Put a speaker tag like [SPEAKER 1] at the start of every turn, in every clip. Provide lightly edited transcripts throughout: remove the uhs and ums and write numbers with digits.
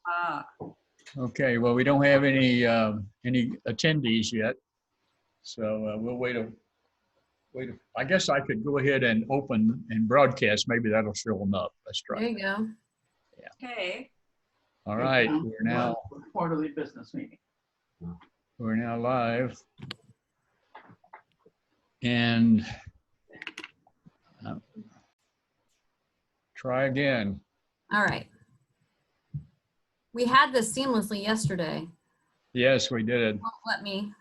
[SPEAKER 1] Ah,
[SPEAKER 2] Okay, well, we don't have any attendees yet, so we'll wait. I guess I could go ahead and open and broadcast. Maybe that'll show them up. Let's try.
[SPEAKER 3] There you go.
[SPEAKER 1] okay.
[SPEAKER 2] All right,
[SPEAKER 4] Quarterly business meeting.
[SPEAKER 2] we're now live. And try again.
[SPEAKER 3] All right. We had this seamlessly yesterday.
[SPEAKER 2] Yes, we did.
[SPEAKER 3] Won't let me.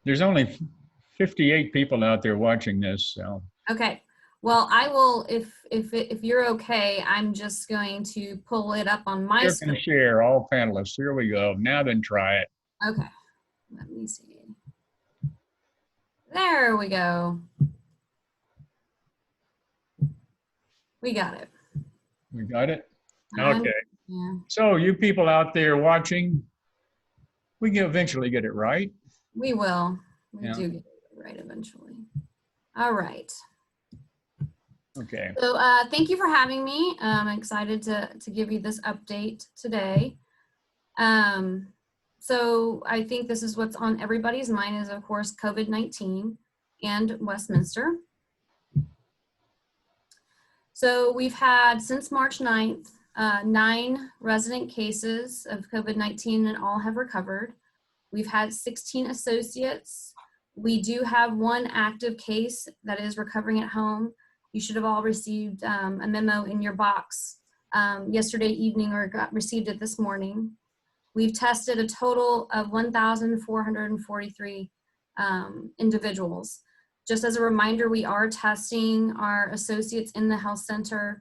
[SPEAKER 2] There's only 58 people out there watching this, so.
[SPEAKER 3] Okay. Well, I will, if you're okay, I'm just going to pull it up on my
[SPEAKER 2] You're
[SPEAKER 3] screen.
[SPEAKER 2] going to share all panelists. Here we go. Now then try it.
[SPEAKER 3] Okay. Let me see. There we go. We got it.
[SPEAKER 2] We got it?
[SPEAKER 3] I'm-
[SPEAKER 2] Okay.
[SPEAKER 3] Yeah.
[SPEAKER 2] So you people out there watching, we can eventually get it right.
[SPEAKER 3] We will. We
[SPEAKER 2] Yeah.
[SPEAKER 3] do get it right eventually. All right.
[SPEAKER 2] Okay.
[SPEAKER 3] So thank you for having me. I'm excited to give you this update today. So I think this is what's on everybody's mind is, of course, COVID-19 and Westminster. So we've had, since March 9th, 9 resident cases of COVID-19 and all have recovered. We've had 16 associates. We do have 1 active case that is recovering at home. You should have all received a memo in your box yesterday evening or received it this morning. We've tested a total of 1,443 individuals. Just as a reminder, we are testing our associates in the health center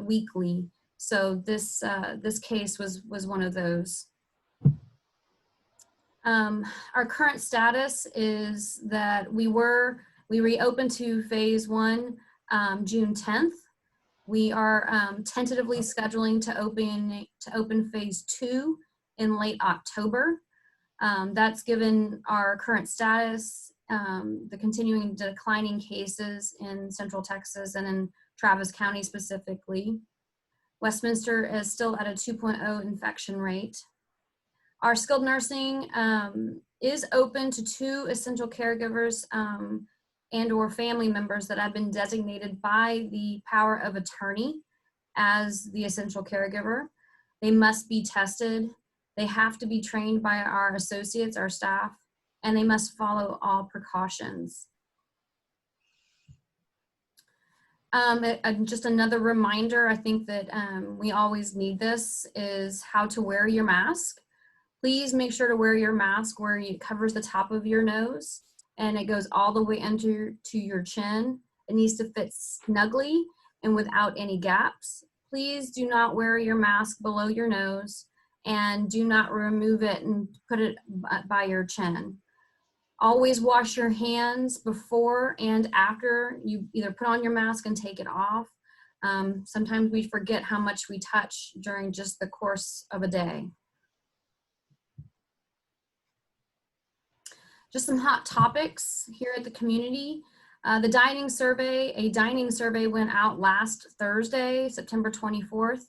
[SPEAKER 3] weekly. So this case was one of those. Our current status is that we reopened to phase 1 June 10th. We are tentatively scheduling to open phase 2 in late October. That's given our current status, the continuing declining cases in Central Texas and in Travis County specifically. Westminster is still at a 2.0 infection rate. Our skilled nursing is open to 2 essential caregivers and or family members that have been designated by the power of attorney as the essential caregiver. They must be tested. They have to be trained by our associates, our staff, and they must follow all precautions. Just another reminder, I think that we always need this, is how to wear your mask. Please make sure to wear your mask where it covers the top of your nose and it goes all the way to your chin. It needs to fit snugly and without any gaps. Please do not wear your mask below your nose and do not remove it and put it by your chin. Always wash your hands before and after you either put on your mask and take it off. Sometimes we forget how much we touch during just the course of a day. Just some hot topics here at the community. A dining survey went out last Thursday, September 24th,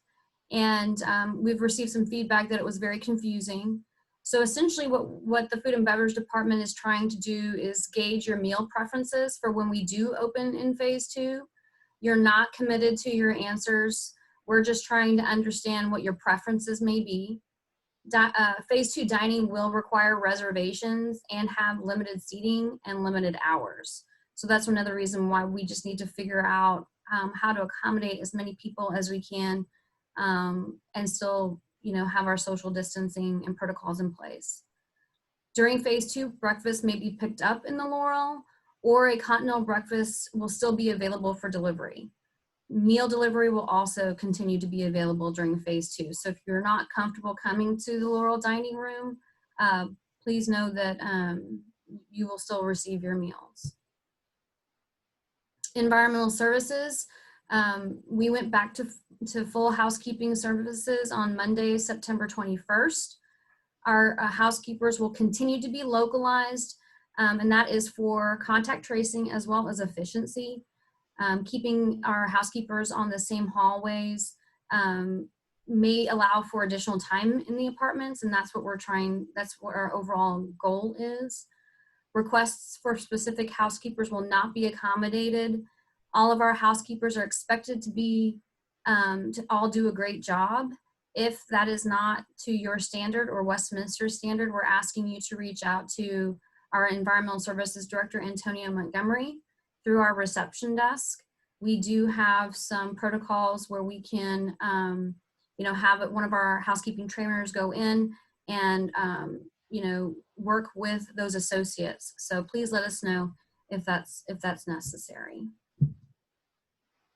[SPEAKER 3] and we've received some feedback that it was very confusing. So essentially what the Food and Beverage Department is trying to do is gauge your meal preferences for when we do open in phase 2. You're not committed to your answers. We're just trying to understand what your preferences may be. Phase 2 dining will require reservations and have limited seating and limited hours. So that's another reason why we just need to figure out how to accommodate as many people as we can and still, have our social distancing and protocols in place. During phase 2, breakfast may be picked up in the Laurel, or a continental breakfast will still be available for delivery. Meal delivery will also continue to be available during phase 2. So if you're not comfortable coming to the Laurel dining room, please know that you will still receive your meals. Environmental services, we went back to full housekeeping services on Monday, September 21st. Our housekeepers will continue to be localized, and that is for contact tracing as well as efficiency. Keeping our housekeepers on the same hallways may allow for additional time in the apartments, and that's what that's what our overall goal is. Requests for specific housekeepers will not be accommodated. All of our housekeepers are expected to all do a great job. If that is not to your standard or Westminster standard, we're asking you to reach out to our Environmental Services Director, Antonio Montgomery, through our reception desk. We do have some protocols where we can, have one of our housekeeping trainers go in and, work with those associates. So please let us know if that's necessary.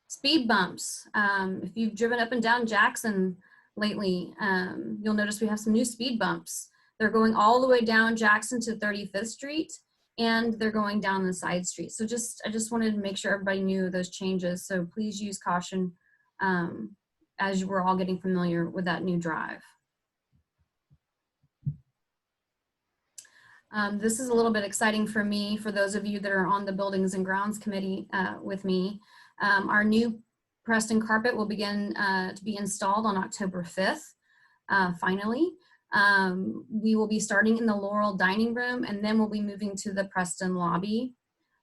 [SPEAKER 3] Speed bumps. If you've driven up and down Jackson lately, you'll notice we have some new speed bumps. They're going all the way down Jackson to 35th Street, and they're going down the side street. So I just wanted to make sure everybody knew those changes. So please use caution as we're all getting familiar with that new drive. This is a little bit exciting for me, for those of you that are on the Buildings and Grounds Committee with me. Our new Preston carpet will begin to be installed on October 5th, finally. We will be starting in the Laurel dining room, and then we'll be moving to the Preston lobby.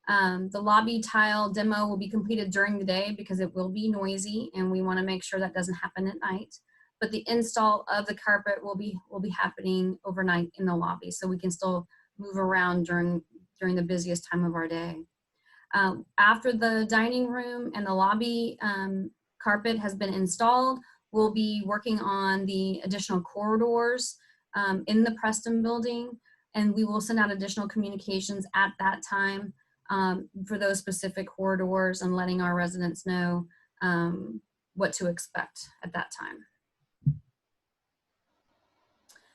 [SPEAKER 3] The lobby tile demo will be completed during the day because it will be noisy, and we want to make sure that doesn't happen at night. But the install of the carpet will be happening overnight in the lobby, so we can still move around during the busiest time of our day. After the dining room and the lobby carpet has been installed, we'll be working on the additional corridors in the Preston building, and we will send out additional communications at that time for those specific corridors and letting our residents know what to expect at that time.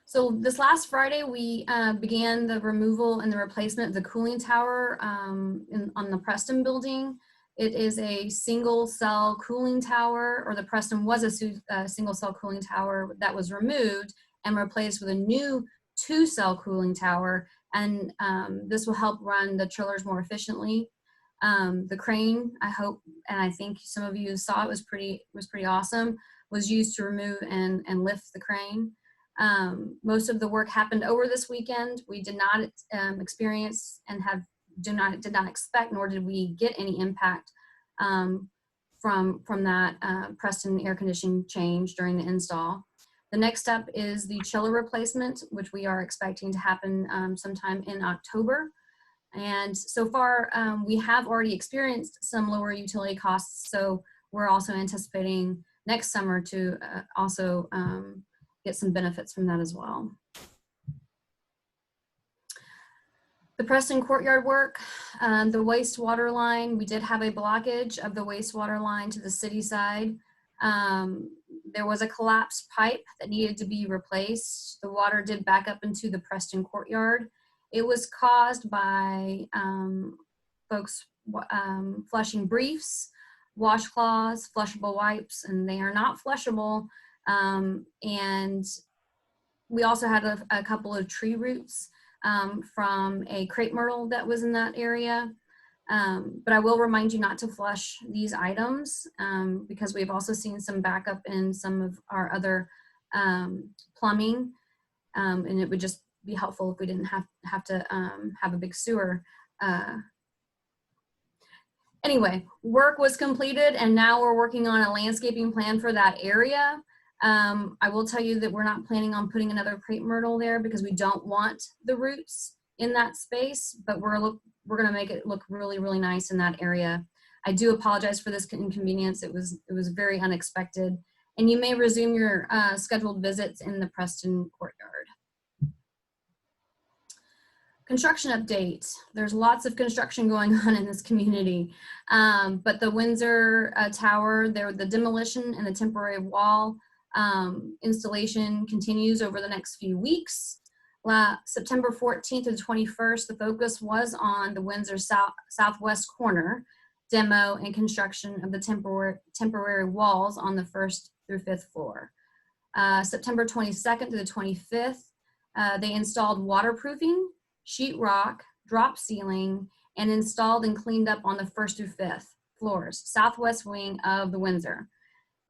[SPEAKER 3] So this last Friday, we began the removal and the replacement of the cooling tower on the Preston building. It is a single cell cooling tower, or the Preston was a single cell cooling tower that was removed and replaced with a new 2-cell cooling tower. And this will help run the chillers more efficiently. The crane, I hope, and I think some of you saw it, was pretty awesome, was used to remove and lift the crane. Most of the work happened over this weekend. We did not experience and did not expect, nor did we get any impact from that Preston air conditioning change during the install. The next step is the chiller replacement, which we are expecting to happen sometime in October. And so far, we have already experienced some lower utility costs, so we're also anticipating next summer to also get some benefits from that as well. The Preston courtyard work, the wastewater line, we did have a blockage of the wastewater line to the city side. There was a collapsed pipe that needed to be replaced. The water did back up into the Preston courtyard. It was caused by folks flushing briefs, washcloths, flushable wipes, and they are not flushable. And we also had a couple of tree roots from a crepe myrtle that was in that area. But I will remind you not to flush these items because we've also seen some backup in some of our other plumbing, and it would just be helpful if we didn't have to have a big sewer. Anyway, work was completed, and now we're working on a landscaping plan for that area. I will tell you that we're not planning on putting another crepe myrtle there because we don't want the roots in that space, but we're going to make it look really, really nice in that area. I do apologize for this inconvenience. It was very unexpected, and you may resume your scheduled visits in the Preston courtyard. Construction update. There's lots of construction going on in this community, but the Windsor Tower, the demolition and the temporary wall installation continues over the next few weeks. September 14th to the 21st, the focus was on the Windsor southwest corner demo and construction of the temporary walls on the 1st through 5th floor. September 22nd to the 25th, they installed waterproofing, sheetrock, drop ceiling, and installed and cleaned up on the 1st through 5th floors, southwest wing of the Windsor.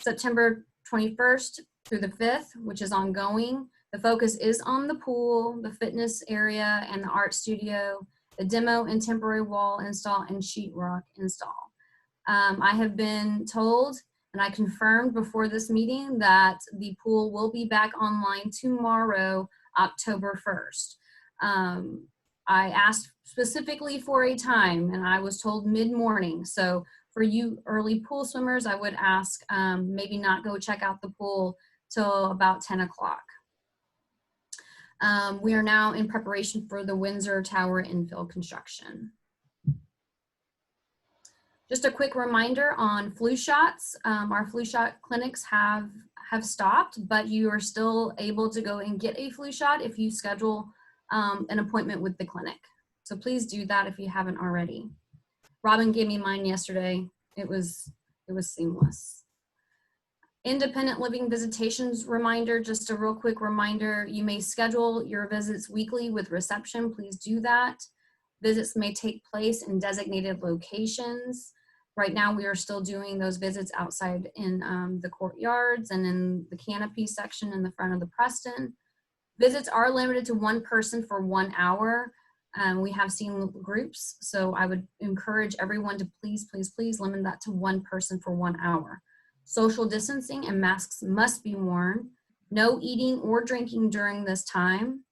[SPEAKER 3] September 21st through the 5th, which is ongoing. The focus is on the pool, the fitness area, and the art studio, the demo and temporary wall install, and sheetrock install. I have been told, and I confirmed before this meeting, that the pool will be back online tomorrow, October 1st. I asked specifically for a time, and I was told mid-morning. So for you early pool swimmers, I would ask maybe not go check out the pool till about 10 o'clock. We are now in preparation for the Windsor Tower infill construction. Just a quick reminder on flu shots. Our flu shot clinics have stopped, but you are still able to go and get a flu shot if you schedule an appointment with the clinic. So please do that if you haven't already. Robin gave me mine yesterday. It was seamless. Independent living visitations reminder, just a real quick reminder, you may schedule your visits weekly with reception. Please do that. Visits may take place in designated locations. Right now, we are still doing those visits outside in the courtyards and in the canopy section in the front of the Preston. Visits are limited to one person for 1 hour. We have seen groups, so I would encourage everyone to please, please, please limit that to one person for 1 hour. Social distancing and masks must be worn. No eating or drinking during this time.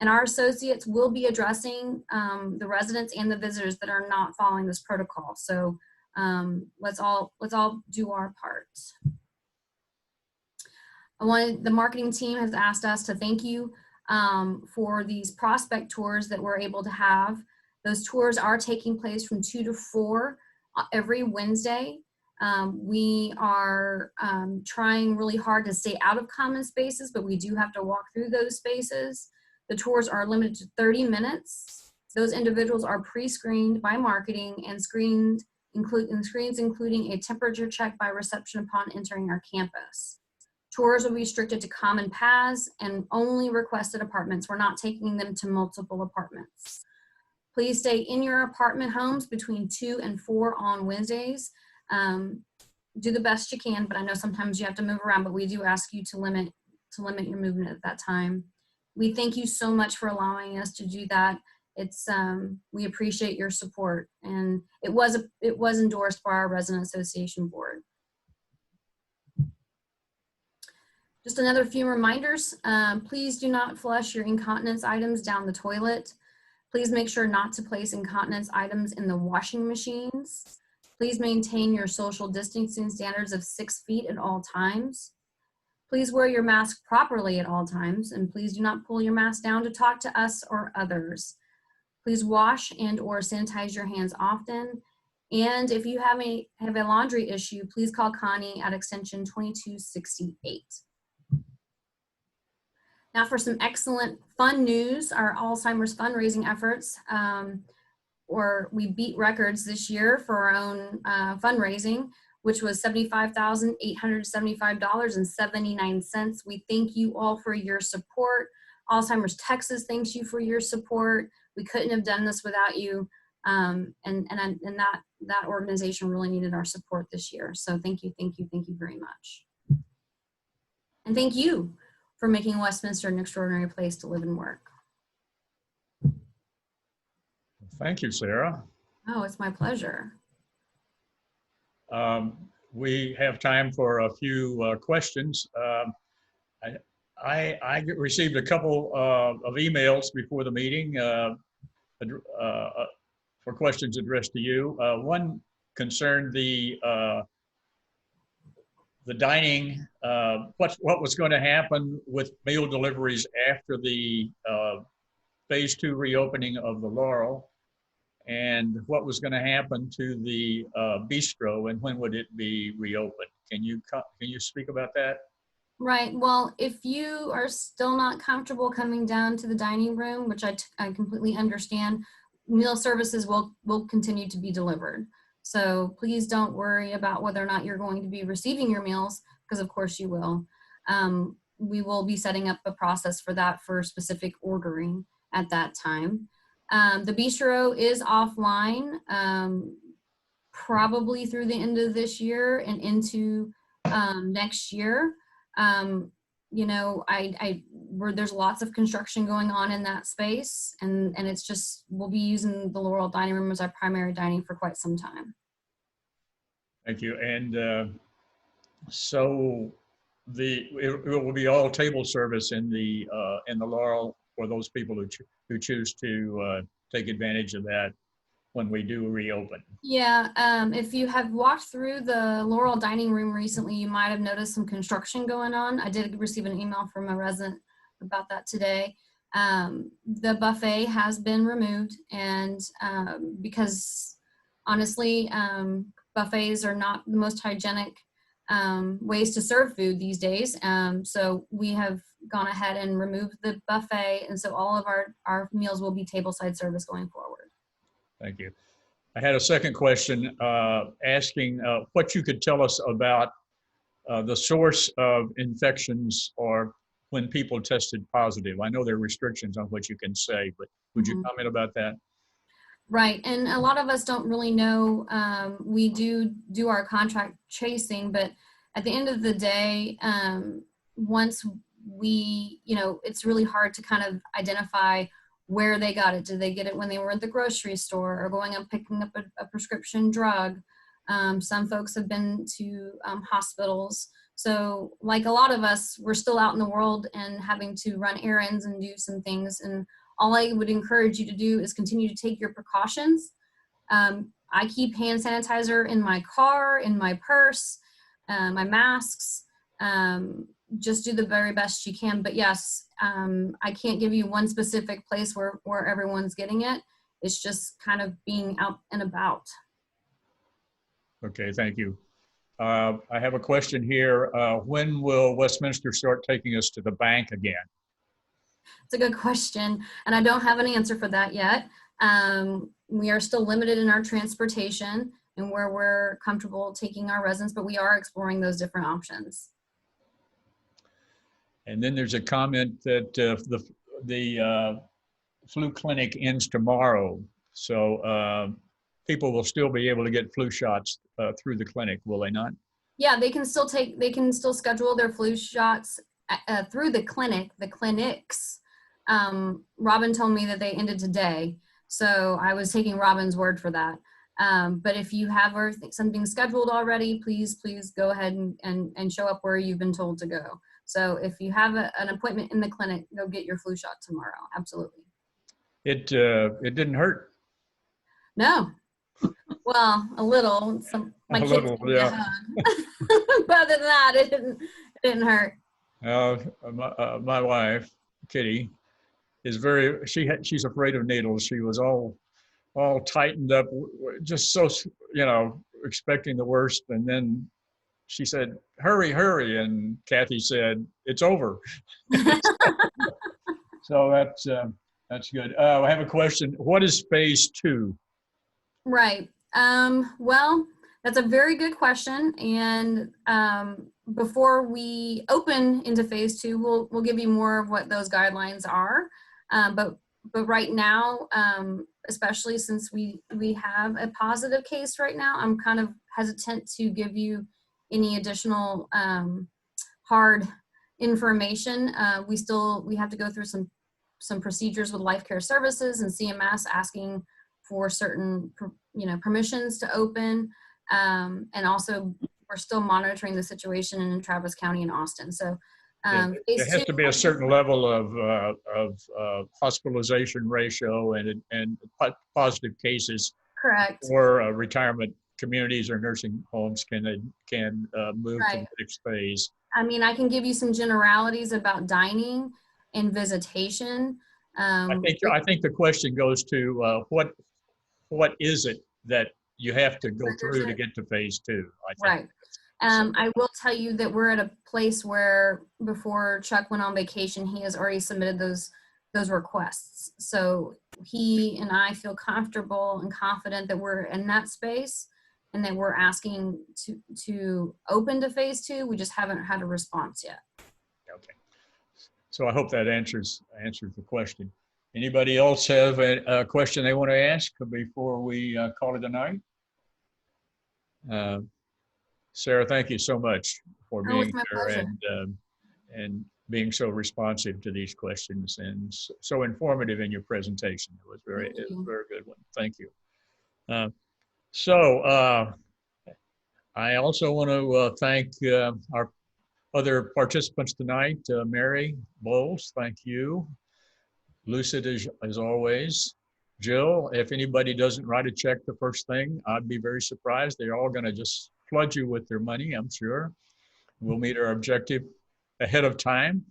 [SPEAKER 3] And our associates will be addressing the residents and the visitors that are not following this protocol. So let's all do our part. The marketing team has asked us to thank you for these prospect tours that we're able to have. Those tours are taking place from 2 to 4 every Wednesday. We are trying really hard to stay out of common spaces, but we do have to walk through those spaces. The tours are limited to 30 minutes. Those individuals are pre-screened by marketing and screens including a temperature check by reception upon entering our campus. Tours will be restricted to common paths and only requested apartments. We're not taking them to multiple apartments. Please stay in your apartment homes between 2 and 4 on Wednesdays. Do the best you can, but I know sometimes you have to move around, but we do ask you to limit your movement at that time. We thank you so much for allowing us to do that. It's we appreciate your support, and it was endorsed by our resident association board. Just another few reminders. Please do not flush your incontinence items down the toilet. Please make sure not to place incontinence items in the washing machines. Please maintain your social distancing standards of 6 feet at all times. Please wear your mask properly at all times, and please do not pull your mask down to talk to us or others. Please wash and or sanitize your hands often. And if you have a laundry issue, please call Connie at extension 2268. Now for some excellent fun news, our Alzheimer's fundraising efforts, we beat records this year for our own fundraising, which was $75,875.79. We thank you all for your support. Alzheimer's Texas thanks you for your support. We couldn't have done this without you. And that organization really needed our support this year. So thank you very much. And thank you for making Westminster an extraordinary place to live and work.
[SPEAKER 2] Thank you, Sarah.
[SPEAKER 3] Oh, it's my pleasure.
[SPEAKER 2] We have time for a few questions. I received a couple of emails before the meeting for questions addressed to you. One concerned the dining, what was going to happen with meal deliveries after the phase 2 reopening of the Laurel, and what was going to happen to the bistro, and when would it be reopened? Can you speak about that?
[SPEAKER 3] Right. Well, if you are still not comfortable coming down to the dining room, which I completely understand, meal services will continue to be delivered. So please don't worry about whether or not you're going to be receiving your meals, because of course you will. We will be setting up a process for that for specific ordering at that time. The bistro is offline probably through the end of this year and into next year. You know, there's lots of construction going on in that space, and it's just, we'll be using the Laurel Dining Room as our primary dining for quite some time.
[SPEAKER 2] Thank you. And so it will be all table service in the Laurel for those people who choose to take advantage of that when we do reopen.
[SPEAKER 3] Yeah, if you have walked through the Laurel Dining Room recently, you might have noticed some construction going on. I did receive an email from a resident about that today. The buffet has been removed, and because honestly, buffets are not the most hygienic ways to serve food these days. So we have gone ahead and removed the buffet, and so all of our meals will be tableside service going forward.
[SPEAKER 2] Thank you. I had a second question asking what you could tell us about the source of infections or when people tested positive. I know there are restrictions on what you can say, but would you comment about that?
[SPEAKER 3] Right, and a lot of us don't really know. We do our contract tracing, but at the end of the day, once we, you know, it's really hard to kind of identify where they got it. Did they get it when they were at the grocery store or going and picking up a prescription drug? Some folks have been to hospitals. So like a lot of us, we're still out in the world and having to run errands and do some things. And all I would encourage you to do is continue to take your precautions. I keep hand sanitizer in my car, in my purse, my masks. Just do the very best you can. But yes, I can't give you one specific place where everyone's getting it. It's just kind of being out and about.
[SPEAKER 2] Okay, thank you. I have a question here. When will Westminster start taking us to the bank again?
[SPEAKER 3] It's a good question, and I don't have an answer for that yet. We are still limited in our transportation and where we're comfortable taking our residents, but we are exploring those different options.
[SPEAKER 2] And then there's a comment that the flu clinic ends tomorrow. So people will still be able to get flu shots through the clinic, will they not?
[SPEAKER 3] Yeah, they can still schedule their flu shots through the clinics. Robin told me that they ended today, so I was taking Robin's word for that. But if you have something scheduled already, please go ahead and show up where you've been told to go. So if you have an appointment in the clinic, go get your flu shot tomorrow. Absolutely.
[SPEAKER 2] It didn't hurt.
[SPEAKER 3] No. Well, a little. My kids
[SPEAKER 2] little,
[SPEAKER 3] gave me
[SPEAKER 2] yeah.
[SPEAKER 3] a hug. But other than that, it didn't hurt.
[SPEAKER 2] My wife, Kitty, is she's afraid of needles. She was all tightened up, just so, you know, expecting the worst. And then she said, hurry, and Kathy said, it's over. So that's good. I have a question. What is phase 2?
[SPEAKER 3] Right. Well, that's a very good question. And before we open into phase 2, we'll give you more of what those guidelines are. But right now, especially since we have a positive case right now, I'm kind of hesitant to give you any additional hard information. We have to go through some procedures with Life Care Services and CMS asking for certain, you know, permissions to open, and also we're still monitoring the situation in Travis County and Austin. So
[SPEAKER 2] There has to be a certain level of hospitalization ratio and positive cases.
[SPEAKER 3] Correct.
[SPEAKER 2] Or retirement communities or nursing homes can move to the next phase.
[SPEAKER 3] I mean, I can give you some generalities about dining and visitation.
[SPEAKER 2] I think the question goes to what is it that you have to go through to get to phase 2?
[SPEAKER 3] Right. I will tell you that we're at a place where before Chuck went on vacation, he has already submitted those requests. So he and I feel comfortable and confident that we're in that space and that we're asking to open to phase 2. We just haven't had a response yet.
[SPEAKER 2] Okay. So I hope that answers the question. Anybody else have a question they want to ask before we call it a night? Sarah, thank you so much for being here. And and being so responsive to these questions and so informative in your presentation. It was
[SPEAKER 3] Thank
[SPEAKER 2] a
[SPEAKER 3] you.
[SPEAKER 2] very good one. Thank you. So I also want to thank our other participants tonight. Mary Bowles, thank you. Lucid as always. Jill, if anybody doesn't write a check the first thing, I'd be very surprised. They're all going to just flood you with their money, I'm sure. We'll meet our objective ahead of time.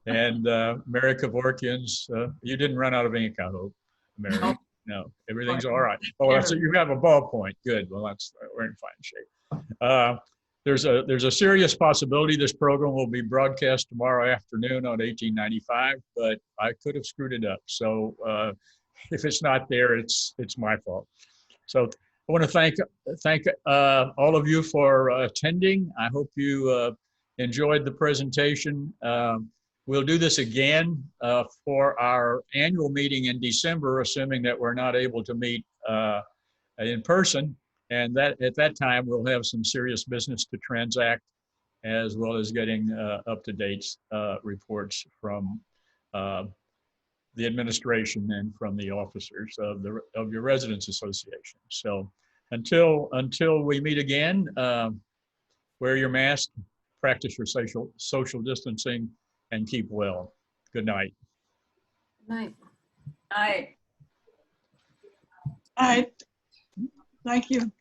[SPEAKER 2] And Mary Kevorkian's, you didn't run out of ink, I hope, Mary. No, everything's all right. Oh, that's it. You have a ballpoint. Good. Well, we're in fine shape. There's a serious possibility this program will be broadcast tomorrow afternoon on 1895, but I could have screwed it up. So if it's not there, it's my fault. So I want to thank all of you for attending. I hope you enjoyed the presentation. We'll do this again for our annual meeting in December, assuming that we're not able to meet in person. And that at that time, we'll have some serious business to transact, as well as getting up-to-date reports from the administration and from the officers of your residents association. So until we meet again, wear your mask, practice your social distancing, and keep well. Good night.
[SPEAKER 3] Good night.
[SPEAKER 4] Aye.
[SPEAKER 1] All right. Thank you.